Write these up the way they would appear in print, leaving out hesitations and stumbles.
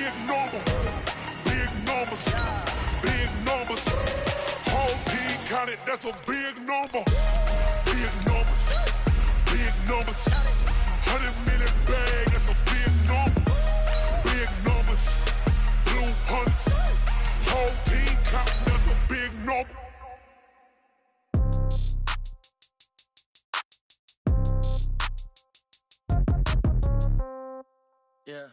big number. Big numbers. Big numbers. Whole team counted, that's a big number. Big numbers. Big numbers. 100-minute bag, that's a big number. Big numbers. Blue hunts. Whole team counting, that's a big number. Yeah.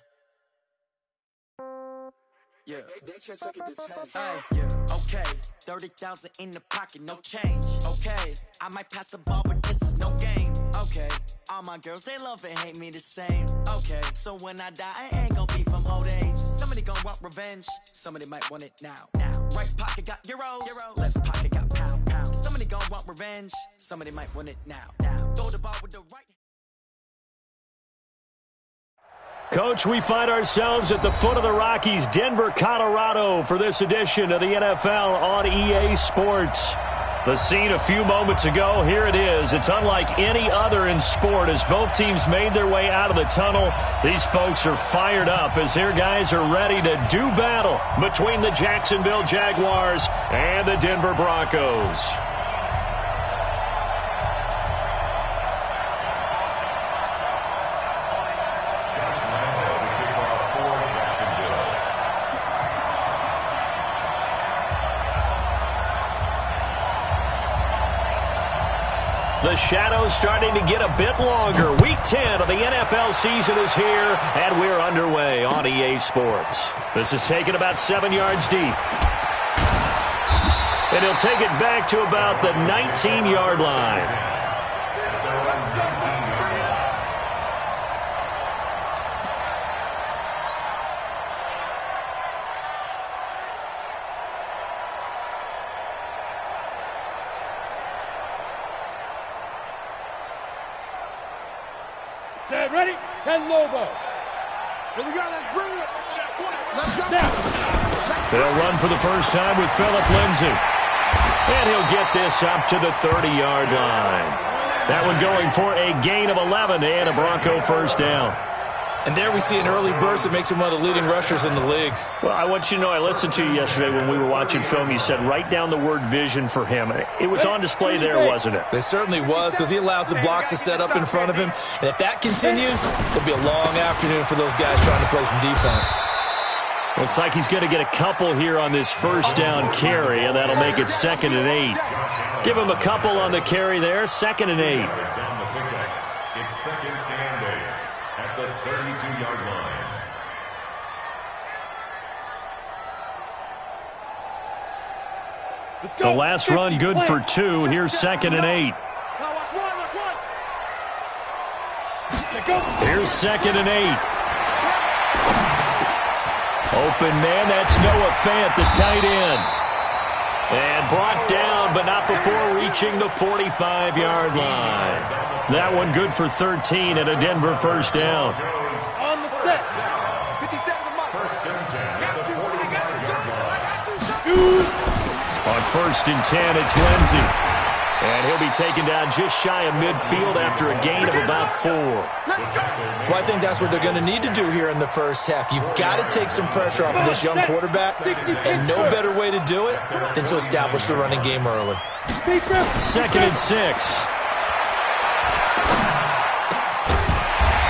Yeah. Yeah. Okay. 30,000 in the pocket, no change. Okay. I might pass the ball, but this is no game. Okay. All my girls, they love and hate me the same. Okay. So when I die, I ain't gonna be from old age. Somebody gonna want revenge. Somebody might want it now. Right pocket got euros. Left pocket got pound. Somebody gonna want revenge. Somebody might want it now. Throw the ball with the right. Coach, we find ourselves at the foot of the Rockies, Denver, Colorado, for this edition of the NFL on EA Sports. The scene a few moments ago, here it is. It's unlike any other in sport as both teams made their way out of the tunnel. These folks are fired up as their guys are ready to do battle between the Jacksonville Jaguars and the Denver Broncos. The shadow's starting to get a bit longer. Week 10 of the NFL season is here, and we're underway on EA Sports. This is taken about 7 yards deep. And he'll take it back to about the 19-yard line. Set, ready? 10 Lobo. Here we go, let's bring it. Let's go. They'll run for the first time with Phillip Lindsay. And he'll get this up to the 30-yard line. That one going for a gain of 11 and a Bronco first down. And there we see an early burst that makes him one of the leading rushers in the league. Well, I want you to know, I listened to you yesterday when we were watching film. You said write down the word vision for him. It was on display there, wasn't it? It certainly was, because he allows the blocks to set up in front of him. And if that continues, it'll be a long afternoon for those guys trying to play some defense. Looks like he's going to get a couple here on this first down carry, and that'll make it 2nd and 8. Give him a couple on the carry there, 2nd and 8. It's 2nd and 8 at the 32-yard line. The last run good for 2. Here's 2nd and 8. Here's 2nd and 8. Open man, that's Noah Fant, the tight end. And brought down, but not before reaching the 45-yard line. That one good for 13 and a Denver first down. On the set. 1st and 10 at the 45-yard line. On 1st and 10, it's Lindsay. And he'll be taken down just shy of midfield after a gain of about 4. Well, I think that's what they're going to need to do here in the first half. You've got to take some pressure off of this young quarterback, and no better way to do it than to establish the running game early. 2nd and 6.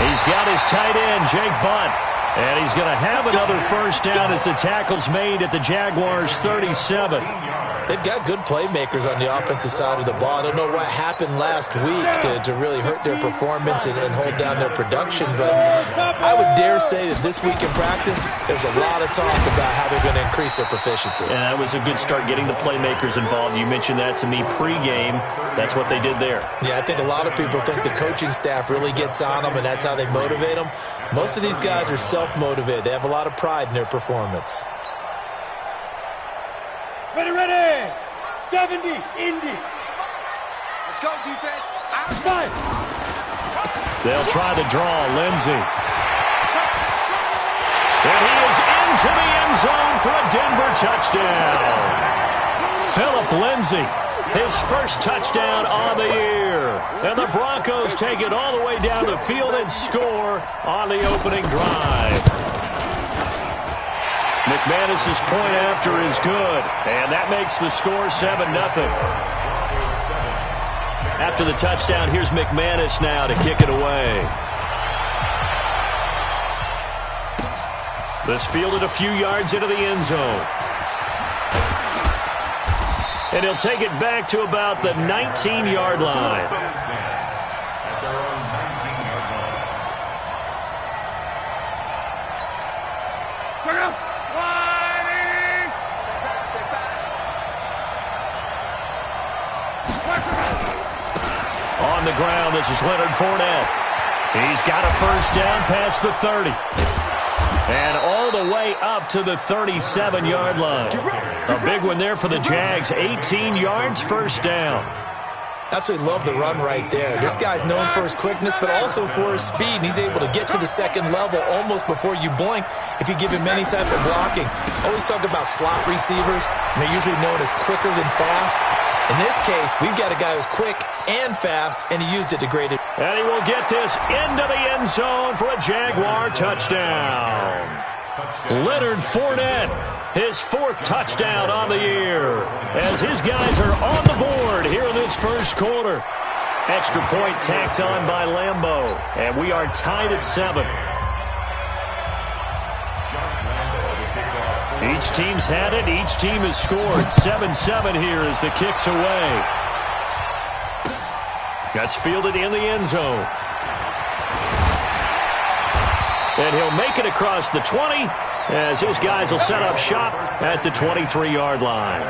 He's got his tight end, Jake Butt. And he's going to have another first down as the tackle's made at the Jaguars' 37. They've got good playmakers on the offensive side of the ball. I don't know what happened last week to really hurt their performance and hold down their production, but I would dare say that this week in practice, there's a lot of talk about how they're going to increase their proficiency. And that was a good start, getting the playmakers involved. You mentioned that to me pregame. That's what they did there. Yeah, I think a lot of people think the coaching staff really gets on them, and that's how they motivate them. Most of these guys are self-motivated. They have a lot of pride in their performance. Ready. 70, Indy. Let's go, defense. Outside. They'll try the draw, Lindsay. And he is into the end zone for a Denver touchdown. Phillip Lindsay, his first touchdown on the year. And the Broncos take it all the way down the field and score on the opening drive. McManus's point after is good, and that makes the score 7-0. After the touchdown, here's McManus now to kick it away. This fielded a few yards into the end zone. And he'll take it back to about the 19-yard line. On the ground, this is Leonard Fournette. He's got a first down past the 30. And all the way up to the 37-yard line. A big one there for the Jags. 18 yards, first down. Absolutely love the run right there. This guy's known for his quickness, but also for his speed. And he's able to get to the second level almost before you blink if you give him any type of blocking. Always talk about slot receivers, and they're usually known as quicker than fast. In this case, we've got a guy who's quick and fast, and he used it to great advantage. And he will get this into the end zone for a Jaguar touchdown. Leonard Fournette, his 4th touchdown on the year, as his guys are on the board here in this first quarter. Extra point tacked on by Lambeau, and we are tied at 7. Each team's had it. Each team has scored. 7-7 here as the kick's away. That's fielded in the end zone. And he'll make it across the 20 as his guys will set up shop at the 23-yard line.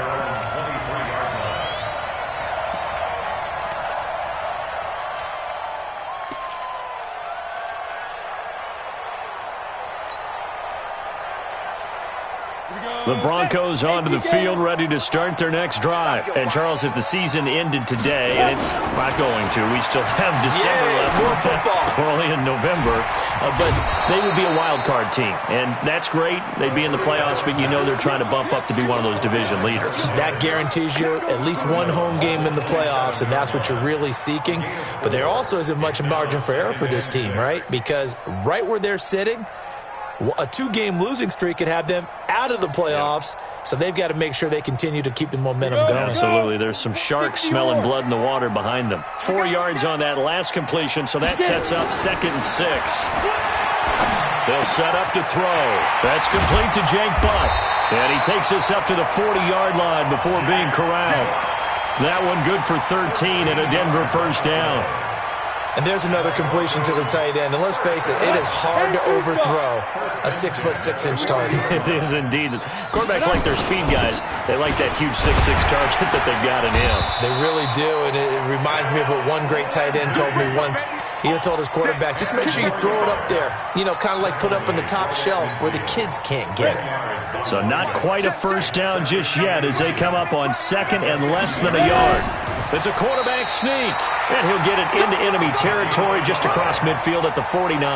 The Broncos onto the field, ready to start their next drive. And, Charles, if the season ended today, and it's not going to, we still have December left. More football. We're only in November. But they would be a wild card team. And that's great. They'd be in the playoffs, but you know they're trying to bump up to be one of those division leaders. That guarantees you at least one home game in the playoffs, and that's what you're really seeking. But there also isn't much margin for error for this team, right? Because right where they're sitting, a 2-game losing streak could have them out of the playoffs, so they've got to make sure they continue to keep the momentum going. Absolutely. There's some sharks smelling blood in the water behind them. 4 yards on that last completion, so that sets up 2nd and 6. They'll set up to throw. That's complete to Jake Butt. And he takes us up to the 40-yard line before being corralled. That one good for 13 and a Denver first down. And there's another completion to the tight end. And let's face it, it is hard to overthrow a 6'6" target. It is indeed. Quarterbacks like their speed guys. They like that huge 6'6" target that they've got in him. They really do, and it reminds me of what one great tight end told me once. He had told his quarterback, just make sure you throw it up there. You know, kind of like put up on the top shelf where the kids can't get it. So not quite a first down just yet as they come up on 2nd and less than a yard. It's a quarterback sneak, and he'll get it into enemy territory just across midfield at the 49.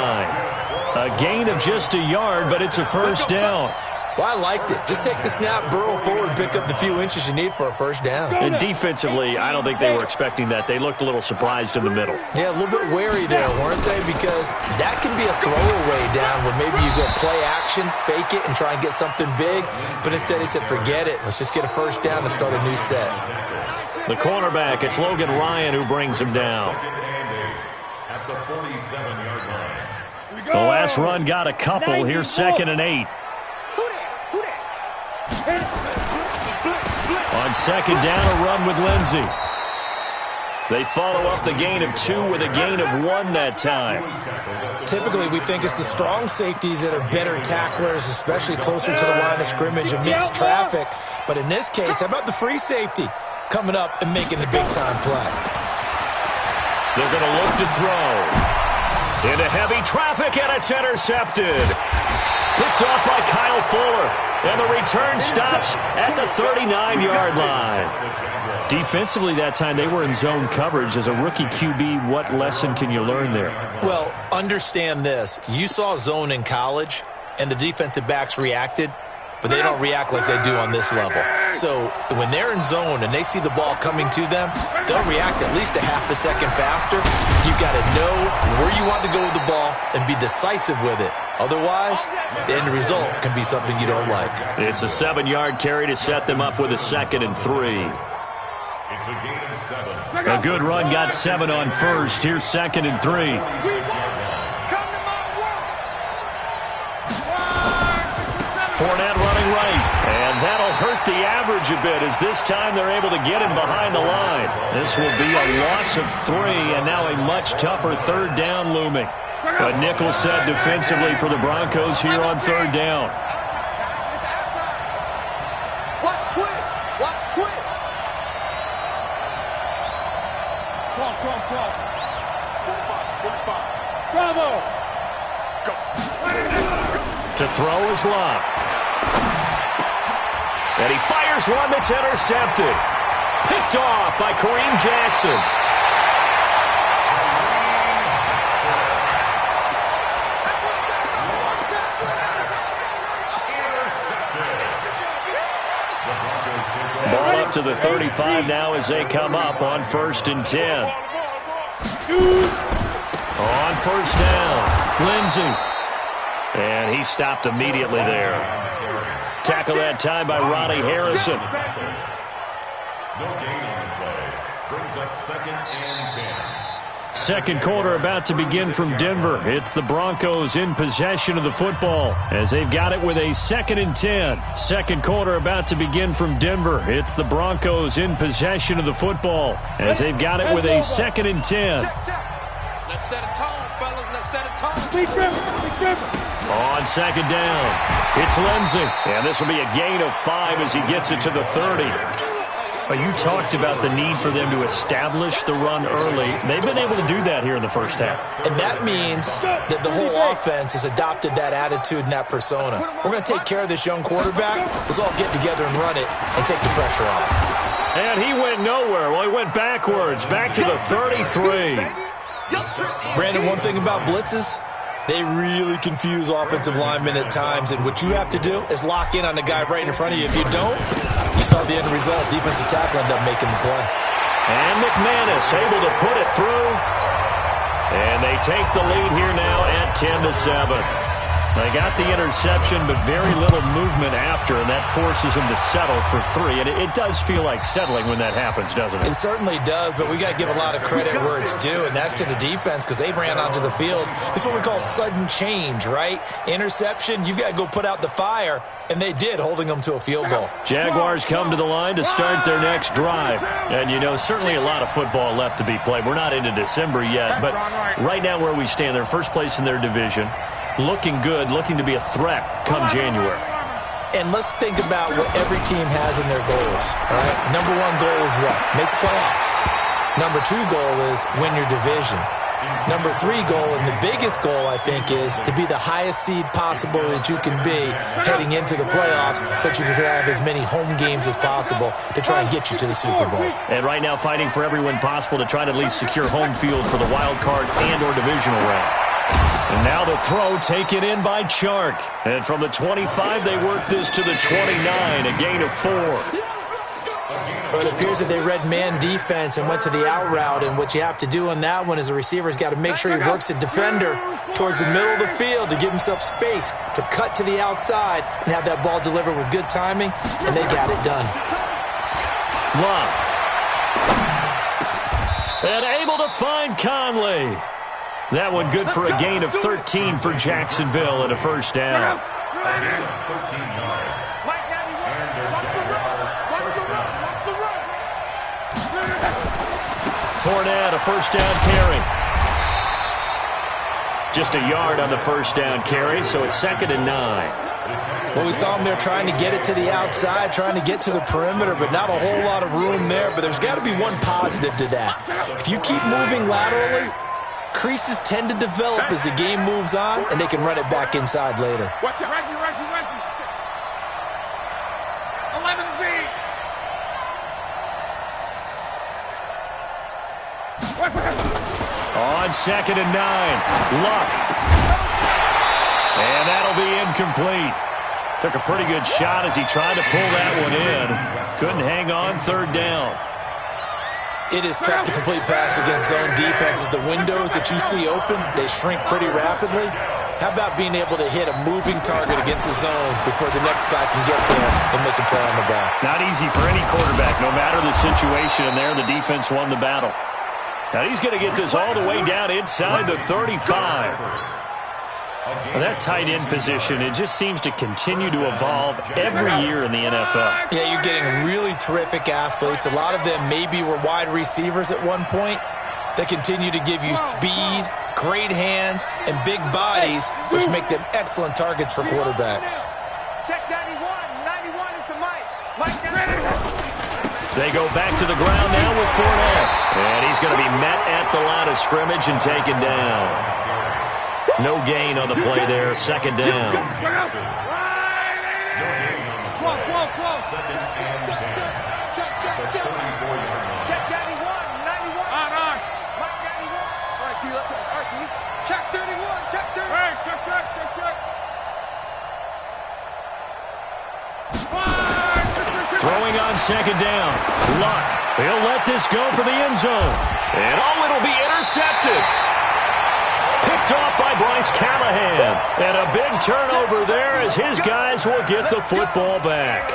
A gain of just a yard, but it's a first down. Well, I liked it. Just take the snap, burrow forward, pick up the few inches you need for a first down. And defensively, I don't think they were expecting that. They looked a little surprised in the middle. Yeah, a little bit wary there, weren't they? Because that can be a throwaway down where maybe you go play action, fake it, and try and get something big. But instead he said, forget it. Let's just get a first down and start a new set. The cornerback, it's Logan Ryan who brings him down. At the 47-yard line. The last run got a couple. Here's 2nd and 8. On 2nd down, a run with Lindsey. They follow up the gain of 2 with a gain of 1 that time. Typically, we think it's the strong safeties that are better tacklers, especially closer to the line of scrimmage amidst traffic. But in this case, how about the free safety coming up and making the big-time play? They're going to look to throw. Into heavy traffic, and it's intercepted. Picked off by Kyle Fuller. And the return stops at the 39-yard line. Defensively that time, they were in zone coverage. As a rookie QB, what lesson can you learn there? Well, understand this. You saw zone in college, and the defensive backs reacted, but they don't react like they do on this level. So when they're in zone and they see the ball coming to them, they'll react at least a half a second faster. You've got to know where you want to go with the ball and be decisive with it. Otherwise, the end result can be something you don't like. It's a 7-yard carry to set them up with a 2nd and 3. It's a gain of 7. A good run got 7 on first. Here's 2nd and 3. Fournette running right, and that'll hurt the average a bit as this time they're able to get him behind the line. This will be a loss of 3, and now a much tougher 3rd down looming. A nickel set defensively for the Broncos here on 3rd down. Watch twins. Watch twins. Come on. 45. Bravo. Go. To throw is Locke. And he fires one that's intercepted. Picked off by Kareem Jackson. Ball up to the 35 now as they come up on 1st and 10. On 1st down, Lindsey. And he stopped immediately there. Tackle that time by Ronnie Harrison. No gain on the play. Brings up 2nd and 10. Second quarter about to begin from Denver. It's the Broncos in possession of the football as they've got it with a 2nd and 10. Second quarter about to begin from Denver. It's the Broncos in possession of the football as they've got it with a 2nd and 10. Let's set a tone, fellas. Let's set a tone. Be different. On 2nd down, it's Lindsey. And this will be a gain of 5 as he gets it to the 30. You talked about the need for them to establish the run early. They've been able to do that here in the first half. And that means that the whole offense has adopted that attitude and that persona. We're going to take care of this young quarterback. Let's all get together and run it and take the pressure off. And he went nowhere. Well, he went backwards, back to the 33. Brandon, one thing about blitzes, they really confuse offensive linemen at times, and what you have to do is lock in on the guy right in front of you. If you don't, you saw the end result. Defensive tackle ended up making the play. And McManus able to put it through. And they take the lead here now at 10-7. They got the interception, but very little movement after, and that forces them to settle for 3. And it does feel like settling when that happens, doesn't it? It certainly does, but we got to give a lot of credit where it's due, and that's to the defense because they ran onto the field. It's what we call sudden change, right? Interception, you got to go put out the fire, and they did, holding them to a field goal. Jaguars come to the line to start their next drive. And, certainly a lot of football left to be played. We're not into December yet, but right now where we stand, they're first place in their division. Looking good, looking to be a threat come January. And let's think about what every team has in their goals. All right? Number 1 goal is what? Make the playoffs. Number 2 goal is win your division. Number 3 goal, and the biggest goal, I think, is to be the highest seed possible that you can be heading into the playoffs so that you can have as many home games as possible to try and get you to the Super Bowl. And right now fighting for every win possible to try to at least secure home field for the wild card and or divisional round. And now the throw taken in by Chark. And from the 25, they work this to the 29, a gain of 4. But it appears that they read man defense and went to the out route, and what you have to do on that one is the receiver's got to make sure he works the defender towards the middle of the field to give himself space to cut to the outside and have that ball delivered with good timing, and they got it done. Locke. And able to find Conley. That one good for a gain of 13 for Jacksonville and a first down. A gain of 13 yards. And their Jaguar first down. Fournette, a first down carry. Just a yard on the first down carry, so it's 2nd and 9. Well, we saw them there trying to get it to the outside, trying to get to the perimeter, but not a whole lot of room there. But there's got to be one positive to that. If you keep moving laterally, creases tend to develop as the game moves on, and they can run it back inside later. Watch out. 11B. On 2nd and 9, Luck. And that'll be incomplete. Took a pretty good shot as he tried to pull that one in. Couldn't hang on, third down. It is tough to complete pass against zone defenses. The windows that you see open, they shrink pretty rapidly. How about being able to hit a moving target against the zone before the next guy can get there and make a play on the ball? Not easy for any quarterback, no matter the situation. And there, the defense won the battle. Now he's going to get this all the way down inside the 35. Well, that tight end position, it just seems to continue to evolve every year in the NFL. Yeah, you're getting really terrific athletes. A lot of them maybe were wide receivers at one point. They continue to give you speed, great hands, and big bodies, which make them excellent targets for quarterbacks. Check 91. 91 is the Mike. Mike They go back to the ground now with Fournette. And he's going to be met at the line of scrimmage and taken down. No gain on the play there, second down. Check 91. 91. On. Mike 91. All right, T, let's check. All right, T. Check 31. Check 31. Hey, check. Throwing on second down. Luck. He'll let this go for the end zone. And it'll be intercepted. Picked off by Bryce Callahan. And a big turnover there as his guys will get the football back.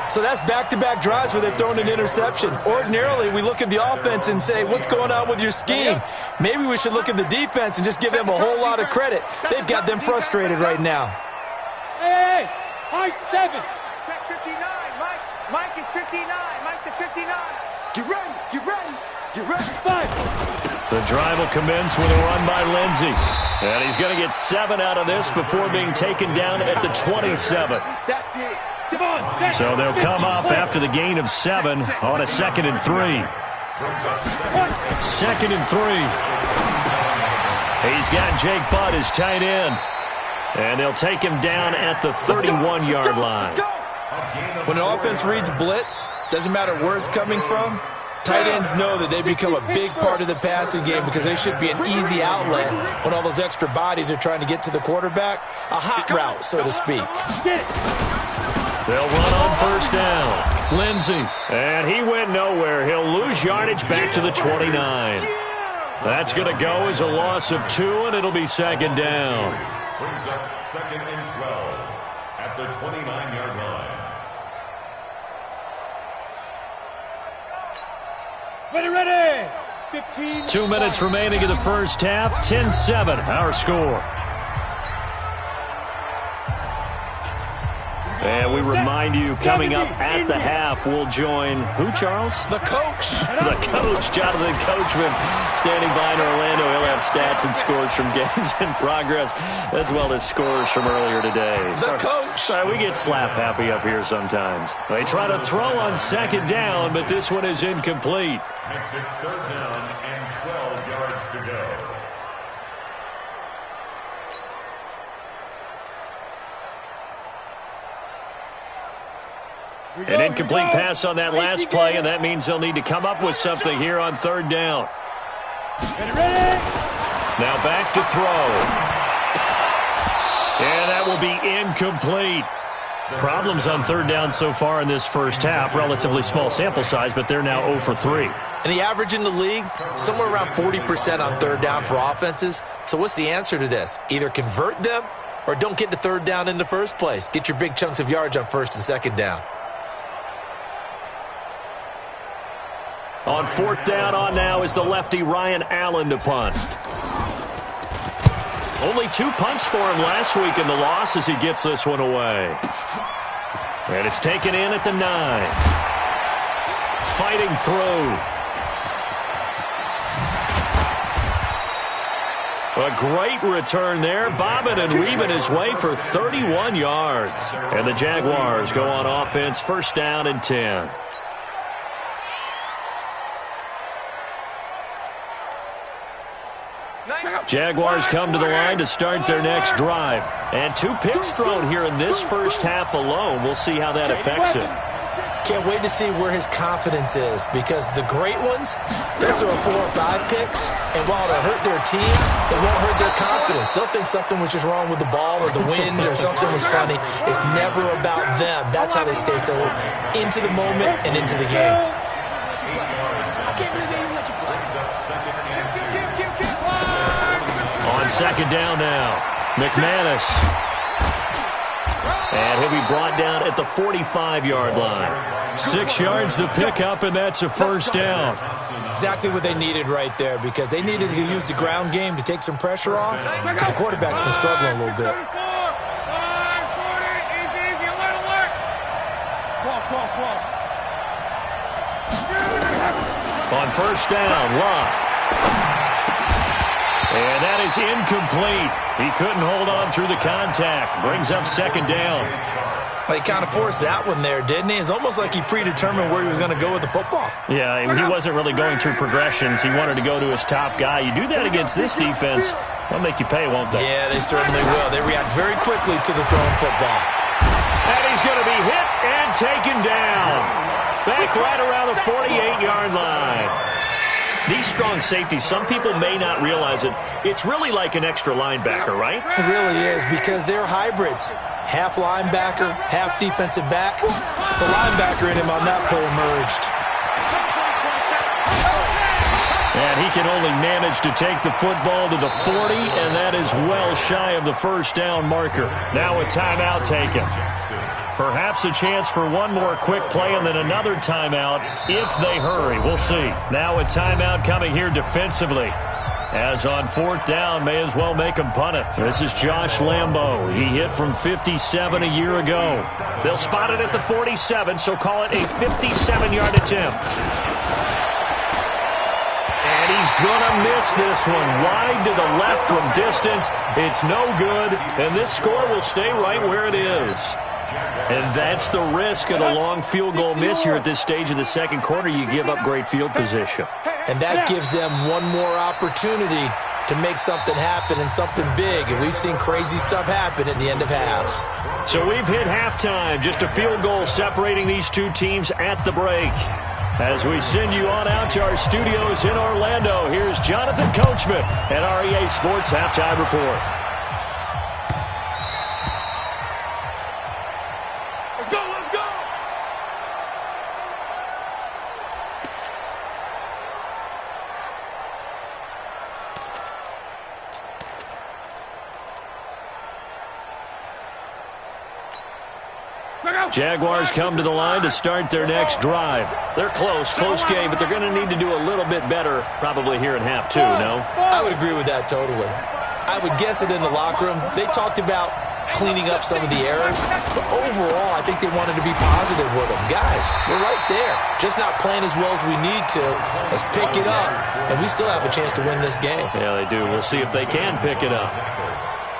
So that's back-to-back drives where they've thrown an interception. Ordinarily, we look at the offense and say, what's going on with your scheme? Maybe we should look at the defense and just give them a whole lot of credit. They've got them frustrated right now. Hey, Mike 7. Check 59. Mike is 59. Mike to 59. Get ready. 5. The drive will commence with a run by Lindsey. And he's going to get 7 out of this before being taken down at the 27. So they'll come up after the gain of 7 on a 2nd and 3. 2nd and 3. He's got Jake Butt as tight end. And they'll take him down at the 31-yard line. When an offense reads blitz, doesn't matter where it's coming from, tight ends know that they become a big part of the passing game because they should be an easy outlet when all those extra bodies are trying to get to the quarterback. A hot route, so to speak. They'll run on first down. Lindsey. And he went nowhere. He'll lose yardage back to the 29. That's going to go as a loss of 2, and it'll be second down. Brings up 2nd and 12 at the 29-yard line. Ready. 15. 2 minutes remaining in the first half. 10-7, our score. And we remind you, coming up at the half, we'll join who, Charles? The coach. The coach, Jonathan Coachman, standing by in Orlando. He'll have stats and scores from games in progress, as well as scores from earlier today. The coach. Sorry, we get slap happy up here sometimes. They try to throw on second down, but this one is incomplete. Makes it 3rd down and 12 yards to go. An incomplete pass on that last play, and that means they'll need to come up with something here on 3rd down. Now back to throw. And that will be incomplete. Problems on 3rd down so far in this first half. Relatively small sample size, but they're now 0 for 3. And the average in the league, somewhere around 40% on 3rd down for offenses. So what's the answer to this? Either convert them or don't get to 3rd down in the first place. Get your big chunks of yards on 1st and 2nd down. On 4th down on now is the lefty Ryan Allen to punt. Only 2 punts for him last week in the loss as he gets this one away. And it's taken in at the 9. Fighting through. A great return there. Bobbing and weaving his way for 31 yards. And the Jaguars go on offense, 1st down and 10. Jaguars come to the line to start their next drive. And 2 picks thrown here in this first half alone. We'll see how that affects it. Can't wait to see where his confidence is, because the great ones, they'll throw 4 or 5 picks, and while it'll hurt their team, it won't hurt their confidence. They'll think something was just wrong with the ball or the wind or something was funny. It's never about them. That's how they stay so into the moment and into the game. On second down now, McManus. And he'll be brought down at the 45-yard line. 6 yards the pickup, and that's a first down. Exactly what they needed right there, because they needed to use the ground game to take some pressure off, because the quarterback's been struggling a little bit. On first down, Locke. And that is incomplete. He couldn't hold on through the contact. Brings up second down. He kind of forced that one there, didn't he? It's almost like he predetermined where he was going to go with the football. Yeah, he wasn't really going through progressions. He wanted to go to his top guy. You do that against this defense, they'll make you pay, won't they? Yeah, they certainly will. They react very quickly to the thrown football. And he's going to be hit and taken down. Back right around the 48-yard line. These strong safeties, some people may not realize it. It's really like an extra linebacker, right? It really is, because they're hybrids. Half linebacker, half defensive back. The linebacker in him on that play emerged. And he can only manage to take the football to the 40, and that is well shy of the first down marker. Now a timeout taken. Perhaps a chance for one more quick play and then another timeout if they hurry. We'll see. Now a timeout coming here defensively. As on fourth down, may as well make him punt it. This is Josh Lambo. He hit from 57 a year ago. They'll spot it at the 47, so call it a 57-yard attempt. And he's going to miss this one. Wide to the left from distance. It's no good, and this score will stay right where it is. And that's the risk of a long field goal miss here at this stage of the second quarter. You give up great field position. And that gives them one more opportunity to make something happen and something big. And we've seen crazy stuff happen at the end of halves. So we've hit halftime. Just a field goal separating these two teams at the break. As we send you on out to our studios in Orlando, here's Jonathan Coachman at our EA Sports Halftime Report. Jaguars come to the line to start their next drive. They're close game, but they're going to need to do a little bit better probably here in half two, no? I would agree with that totally. I would guess it in the locker room. They talked about cleaning up some of the errors, but overall, I think they wanted to be positive with them. Guys, we're right there. Just not playing as well as we need to. Let's pick it up, and we still have a chance to win this game. Yeah, they do. We'll see if they can pick it up.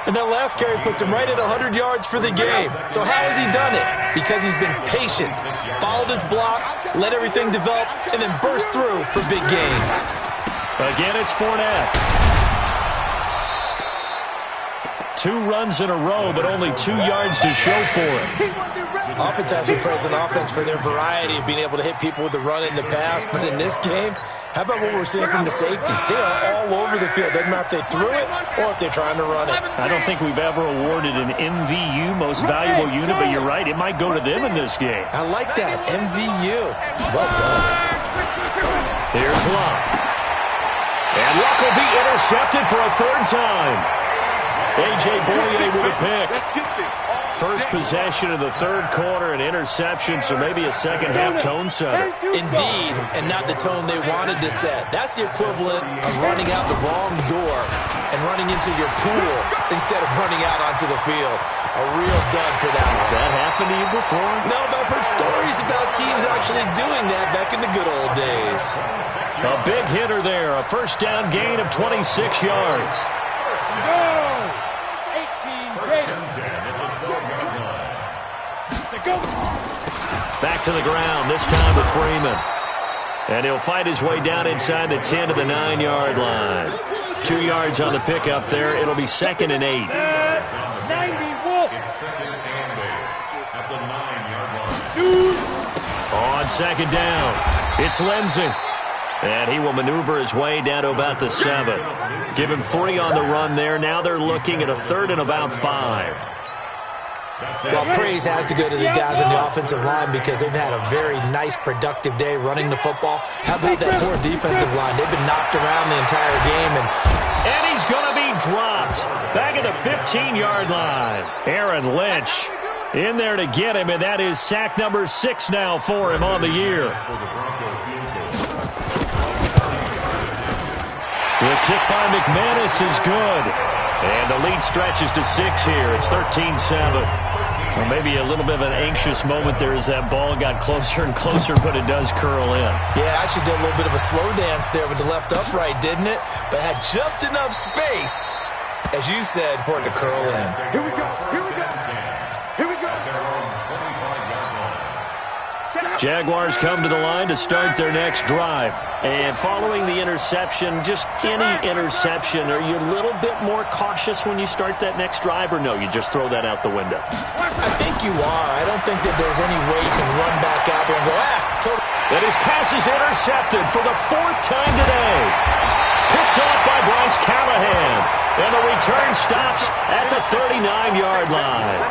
And that last carry puts him right at 100 yards for the game. So how has he done it? Because he's been patient, followed his blocks, let everything develop, and then burst through for big gains. Again, it's Fournette. 2 runs in a row, but only 2 yards to show for it. Oftentimes we praise an offense for their variety of being able to hit people with the run in the pass, but in this game, how about what we're seeing from the safeties? They are all over the field. Doesn't matter if they threw it or if they're trying to run it. I don't think we've ever awarded an MVU, most valuable unit, but you're right, it might go to them in this game. I like that, MVU. Well done. Here's Locke. And Locke will be intercepted for a 3rd time. A.J. Boye with a pick. First possession of the 3rd quarter, an interception, so maybe a second-half tone setter. Indeed, and not the tone they wanted to set. That's the equivalent of running out the wrong door and running into your pool instead of running out onto the field. A real dud for that one. Has that happened to you before? No, but I've heard stories about teams actually doing that back in the good old days. A big hitter there, a first down gain of 26 yards. Back to the ground, this time with Freeman. And he'll fight his way down inside the 10 to the 9-yard line. 2 yards on the pickup there. It'll be 2nd and 8. 90 Wolf. It's 2nd and 8 at the 9-yard line. Shoot. On second down, it's Lindsey. And he will maneuver his way down to about the 7. Give him 3 on the run there. Now they're looking at a 3rd and about 5. Well, praise has to go to the guys on the offensive line because they've had a very nice, productive day running the football. How about that poor defensive line? They've been knocked around the entire game. And he's going to be dropped back at the 15-yard line. Aaron Lynch in there to get him, and that is sack number 6 now for him on the year. The kick by McManus is good. And the lead stretches to 6 here. It's 13-7. Well, maybe a little bit of an anxious moment there as that ball got closer and closer, but it does curl in. Yeah, actually did a little bit of a slow dance there with the left upright, didn't it? But had just enough space, as you said, for it to curl in. Here we go. Here we go. Here we go. Jaguars come to the line to start their next drive. And following the interception, just any interception, are you a little bit more cautious when you start that next drive, or no, you just throw that out the window? I think you are. I don't think that there's any way you can run back out there and go, totally. And his pass is intercepted for the 4th time today. Picked off by Bryce Callahan. And the return stops at the 39-yard line.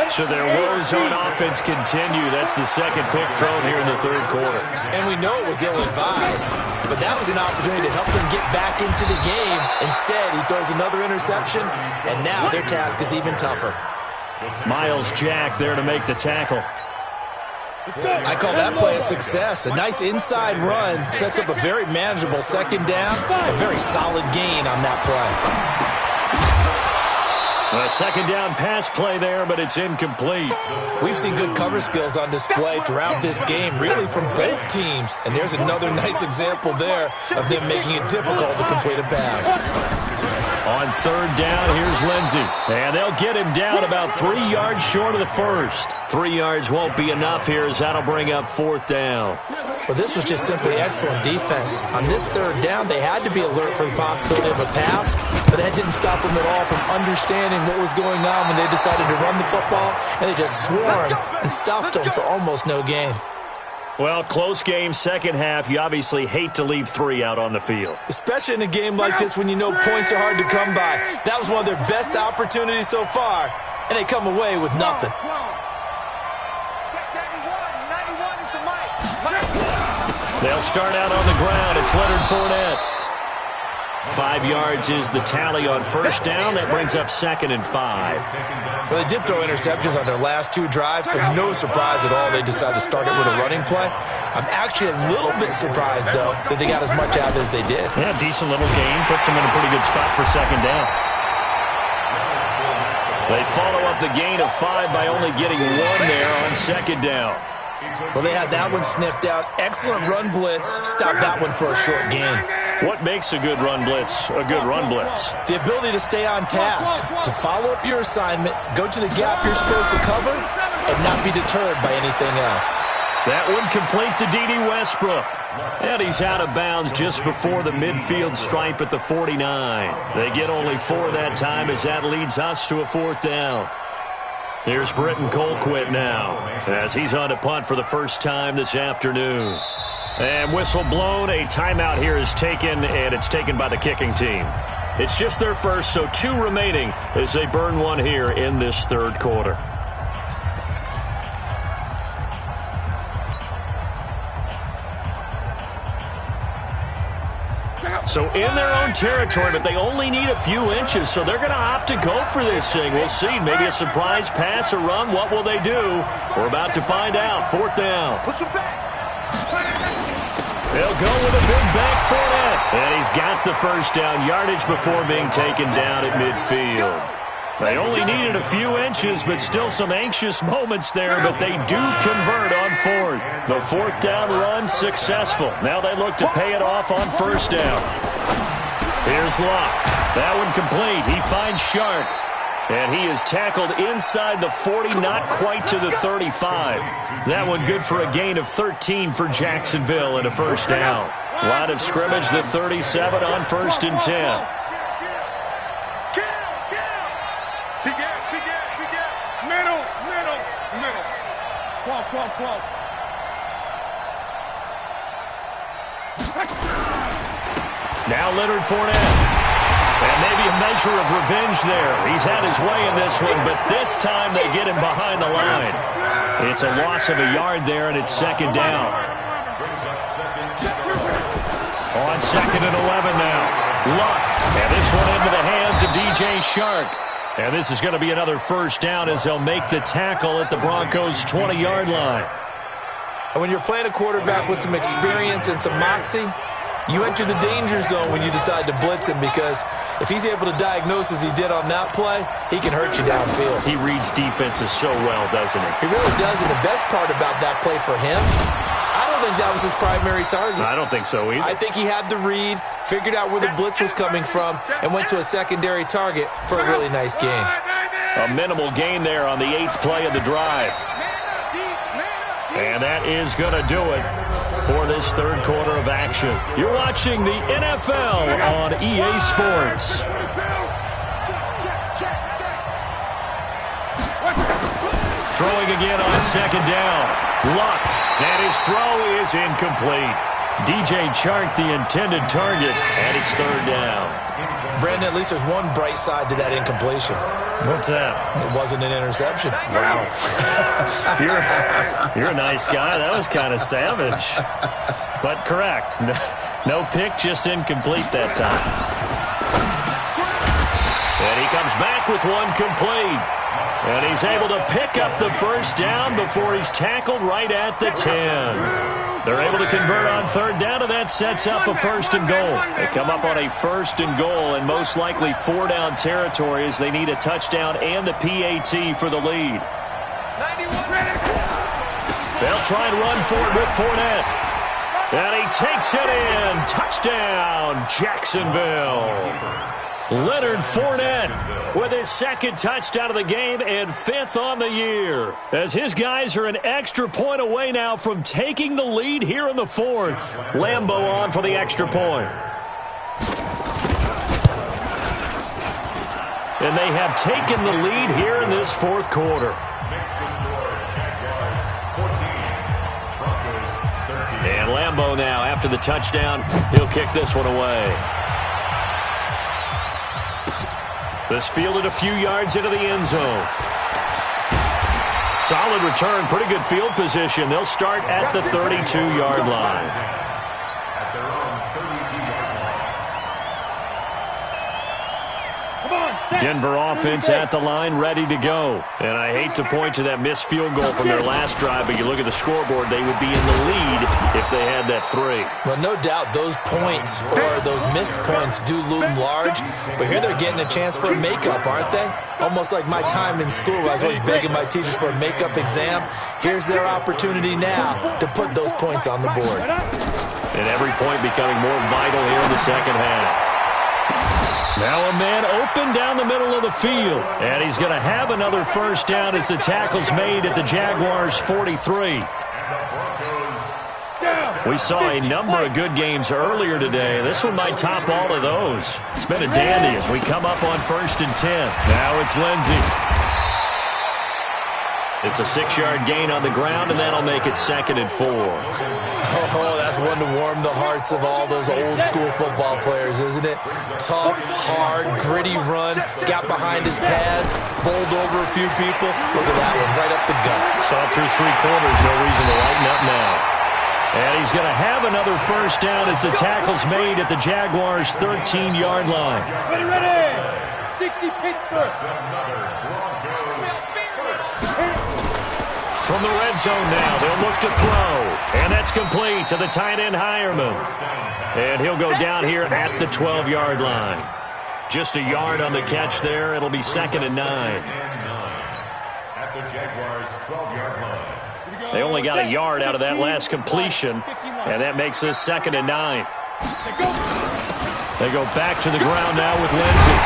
So their woes on offense continue. That's the second pick thrown here in the 3rd quarter. And we know it was ill-advised, but that was an opportunity to help them get back into the game. Instead, he throws another interception, and now their task is even tougher. Miles Jack there to make the tackle. I call that play a success. A nice inside run sets up a very manageable 2nd down, a very solid gain on that play. A 2nd down pass play there, but it's incomplete. We've seen good cover skills on display throughout this game, really from both teams. And there's another nice example there of them making it difficult to complete a pass. On 3rd down, here's Lindsey. And they'll get him down about 3 yards short of the 1st. 3 yards won't be enough here as that'll bring up 4th down. Well, this was just simply excellent defense. On this 3rd down, they had to be alert for the possibility of a pass, but that didn't stop them at all from understanding what was going on when they decided to run the football, and they just swarmed and stopped them for almost no gain. Well, close game, 2nd half. You obviously hate to leave 3 out on the field. Especially in a game like this when you know points are hard to come by. That was one of their best opportunities so far, and they come away with nothing. They'll start out on the ground. It's Leonard Fournette. 5 yards is the tally on 1st down. That brings up 2nd and 5. Well, they did throw interceptions on their last 2 drives, so no surprise at all they decided to start it with a running play. I'm actually a little bit surprised, though, that they got as much out of it as they did. Yeah, decent little gain. Puts them in a pretty good spot for 2nd down. They follow up the gain of 5 by only getting 1 there on 2nd down. Well, they had that one sniffed out. Excellent run blitz. Stop that one for a short gain. What makes a good run blitz a good run blitz? The ability to stay on task, to follow up your assignment, go to the gap you're supposed to cover, and not be deterred by anything else. That one complete to D.D. Westbrook. And he's out of bounds just before the midfield stripe at the 49. They get only 4 that time as that leads us to a 4th down. Here's Britton Colquitt now as he's on to punt for the first time this afternoon. And whistle blown. A timeout here is taken, and it's taken by the kicking team. It's just their first, so 2 remaining as they burn 1 here in this 3rd quarter. So in their own territory, but they only need a few inches, so they're going to opt to go for this thing. We'll see. Maybe a surprise pass or run. What will they do? We're about to find out. 4th down. They'll go with a big back Fournette. And he's got the 1st down yardage before being taken down at midfield. They only needed a few inches, but still some anxious moments there, but they do convert on 4th. The 4th down run successful. Now they look to pay it off on 1st down. Here's Locke. That one complete. He finds Shark. And he is tackled inside the 40, not quite to the 35. That one good for a gain of 13 for Jacksonville and a 1st down. Line of scrimmage, the 37 on 1st and 10. Now Leonard Fournette. And maybe a measure of revenge there. He's had his way in this one, but this time they get him behind the line. It's a loss of a yard there, and it's second down. On 2nd and 11 now. Luck. And this one into the hands of DJ Shark. And this is going to be another first down as they'll make the tackle at the Broncos' 20-yard line. And when you're playing a quarterback with some experience and some moxie, you enter the danger zone when you decide to blitz him, because if he's able to diagnose as he did on that play, he can hurt you downfield. He reads defenses so well, doesn't he? He really does, and the best part about that play for him, I don't think that was his primary target. I don't think so either. I think he had the read, figured out where the blitz was coming from, and went to a secondary target for a really nice gain. A minimal gain there on the 8th play of the drive. And that is going to do it for this third quarter of action. You're watching the NFL on EA Sports. Throwing again on 2nd down. Luck. And his throw is incomplete. DJ Chark, the intended target, and it's 3rd down. Brandon, at least there's one bright side to that incompletion. What's that? It wasn't an interception. Wow. You're a nice guy. That was kind of savage. But correct. No pick, just incomplete that time. And he comes back with one complete. And he's able to pick up the first down before he's tackled right at the 10. They're able to convert on 3rd down, and that sets up a 1st and goal. They come up on a 1st and goal, and most likely 4-down territory as they need a touchdown and the PAT for the lead. They'll try and run for it with Fournette. And he takes it in. Touchdown, Jacksonville. Leonard Fournette with his 2nd touchdown of the game and 5th on the year, as his guys are an extra point away now from taking the lead here in the 4th. Lambeau on for the extra point. And they have taken the lead here in this 4th quarter. And Lambeau now, after the touchdown, he'll kick this one away. This fielded a few yards into the end zone. Solid return, pretty good field position. They'll start at the 32-yard line. Denver offense at the line, ready to go. And I hate to point to that missed field goal from their last drive, but you look at the scoreboard, they would be in the lead if they had that 3. Well, no doubt those points or those missed points do loom large, but here they're getting a chance for a makeup, aren't they? Almost like my time in school. I was always begging my teachers for a makeup exam. Here's their opportunity now to put those points on the board. And every point becoming more vital here in the second half. Now a man open down the middle of the field. And he's going to have another first down as the tackle's made at the Jaguars' 43. We saw a number of good games earlier today. This one might top all of those. It's been a dandy as we come up on 1st and 10. Now it's Lindsey. It's a 6-yard gain on the ground, and that'll make it 2nd and 4. Oh, that's one to warm the hearts of all those old-school football players, isn't it? Tough, hard, gritty run, got behind his pads, bowled over a few people. Look at that one, right up the gut. Saw it through 3 quarters, no reason to lighten up now. And he's going to have another first down as the tackle's made at the Jaguars' 13-yard line. Ready! 60 Pittsburgh. From the red zone now, they'll look to throw. And that's complete to the tight end, Hireman. And he'll go down here at the 12-yard line. Just a yard on the catch there. It'll be 2nd and 9. At the Jaguars' 12-yard line. They only got a yard out of that last completion, and that makes this 2nd and 9. They go back to the ground now with Lindsey.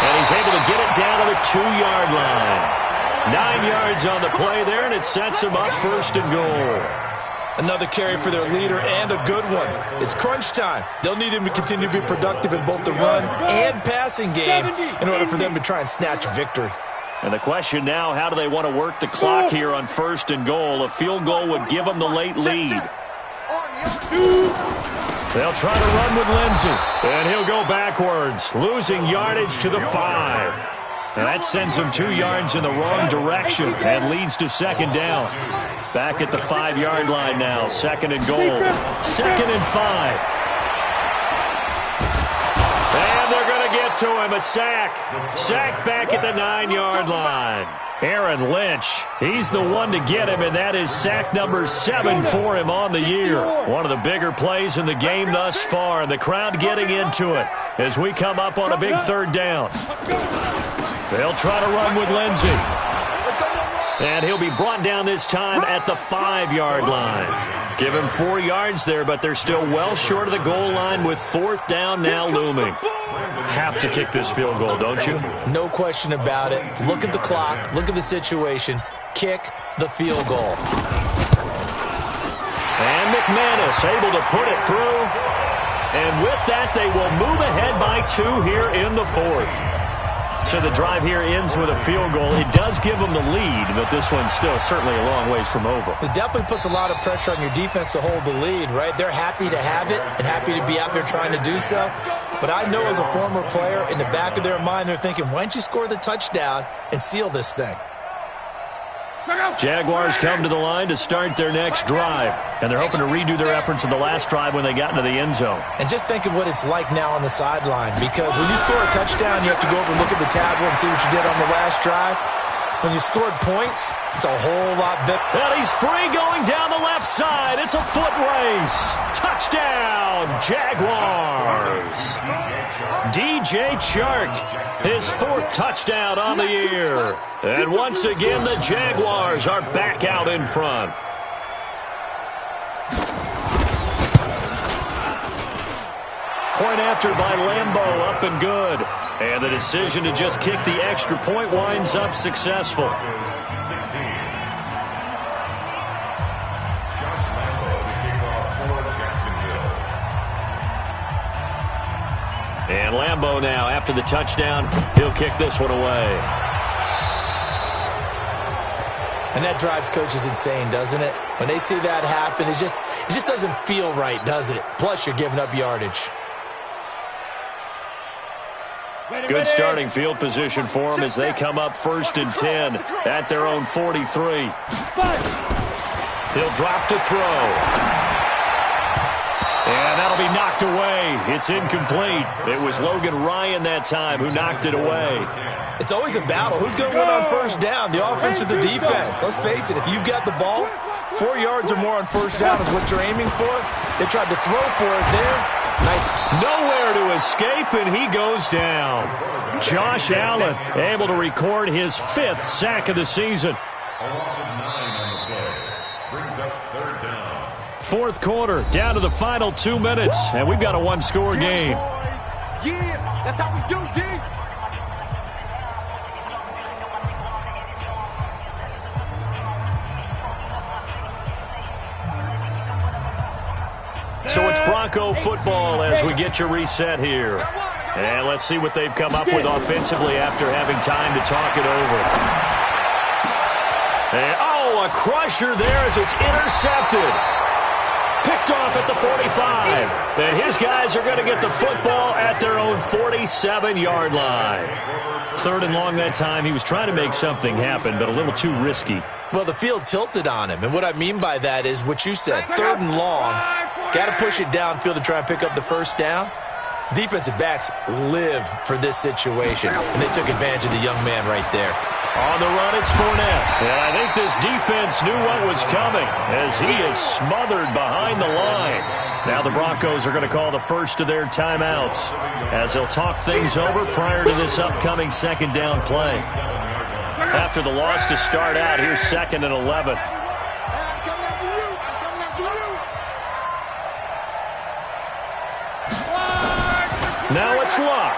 And he's able to get it down to the 2-yard line. 9 yards on the play there, and it sets him up 1st and goal. Another carry for their leader, and a good one. It's crunch time. They'll need him to continue to be productive in both the run and passing game in order for them to try and snatch a victory. And the question now, how do they want to work the clock here on 1st and goal? A field goal would give them the late lead. They'll try to run with Lindsey. And he'll go backwards, losing yardage to the 5. And that sends him 2 yards in the wrong direction and leads to 2nd down. Back at the 5-yard line now, 2nd and goal. 2nd and 5. And they're going to get to him, a sack. Sacked back at the 9-yard line. Aaron Lynch, he's the one to get him, and that is sack number 7 for him on the year. One of the bigger plays in the game thus far, and the crowd getting into it as we come up on a big 3rd down. They'll try to run with Lindsey. And he'll be brought down this time at the 5-yard line. Give him 4 yards there, but they're still well short of the goal line with 4th down now looming. Have to kick this field goal, don't you? No question about it. Look at the clock. Look at the situation. Kick the field goal. And McManus able to put it through. And with that, they will move ahead by 2 here in the 4th. So the drive here ends with a field goal. It does give them the lead, but this one's still certainly a long ways from over. It definitely puts a lot of pressure on your defense to hold the lead, right? They're happy to have it and happy to be out there trying to do so. But I know as a former player, in the back of their mind, they're thinking, why don't you score the touchdown and seal this thing? Jaguars come to the line to start their next drive, and they're hoping to redo their efforts in the last drive when they got into the end zone. And just think of what it's like now on the sideline, because when you score a touchdown, you have to go over and look at the tablet and see what you did on the last drive. When you scored points, it's a whole lot better. And he's free going down the left side. It's a foot race. Touchdown, Jaguars. DJ Chark, his 4th touchdown on the year. And once again, the Jaguars are back out in front. Point after by Lambeau, up and good. And the decision to just kick the extra point winds up successful. And Lambeau now, after the touchdown, he'll kick this one away. And that drives coaches insane, doesn't it? When they see that happen, it just doesn't feel right, does it? Plus, you're giving up yardage. Good starting field position for them as they come up 1st and 10 at their own 43. He'll drop to throw. And that'll be knocked away. It's incomplete. It was Logan Ryan that time who knocked it away. It's always a battle. Who's going to win on 1st down, the offense or the defense? Let's face it, if you've got the ball, 4 yards or more on 1st down is what you're aiming for. They tried to throw for it there. Nice. Nowhere to escape, and he goes down. Josh Allen able to record his 5th sack of the season. A loss of 9 on the play. Brings up 3rd down. 4th quarter, down to the final 2 minutes, and we've got a 1-score game. Yeah, that's how we do, D. So it's Bronco football as we get your reset here. And let's see what they've come up with offensively after having time to talk it over. And, oh, a crusher there as it's intercepted. Picked off at the 45. And his guys are going to get the football at their own 47-yard line. 3rd and long that time. He was trying to make something happen, but a little too risky. Well, the field tilted on him, and what I mean by that is what you said, 3rd and long. Got to push it downfield to try and pick up the 1st down. Defensive backs live for this situation, and they took advantage of the young man right there. On the run, it's Fournette. And I think this defense knew what was coming as he is smothered behind the line. Now the Broncos are going to call the first of their timeouts as they'll talk things over prior to this upcoming 2nd down play. After the loss to start out, here's 2nd and 11. Now it's Luck.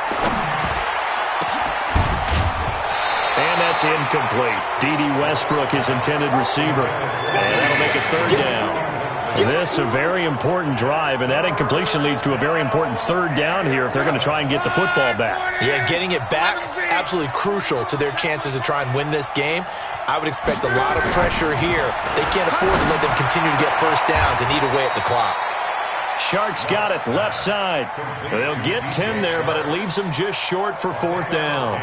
And that's incomplete. D.D. Westbrook, his intended receiver. And that'll make it 3rd down. This a very important drive, and that incompletion leads to a very important third down here if they're going to try and get the football back. Yeah, getting it back, absolutely crucial to their chances to try and win this game. I would expect a lot of pressure here. They can't afford to let them continue to get first downs and eat away at the clock. Sharks got it, left side. They'll get 10 there, but it leaves them just short for fourth down.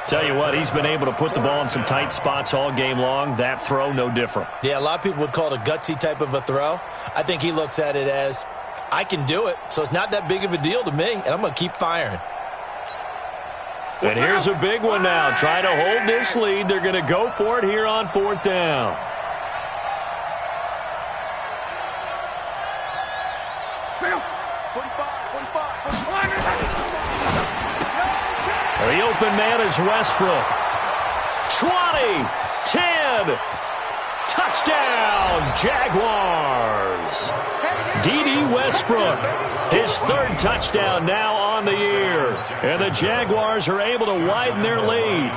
Tell you what, he's been able to put the ball in some tight spots all game long. That throw, no different. Yeah, a lot of people would call it a gutsy type of a throw. I think he looks at it as, I can do it, so it's not that big of a deal to me, and I'm going to keep firing. And here's a big one now. Trying to hold this lead. They're going to go for it here on fourth down. The open man is Westbrook. 20, 10, touchdown, Jaguars. D.D. Westbrook, his third touchdown now on the year. And the Jaguars are able to widen their lead.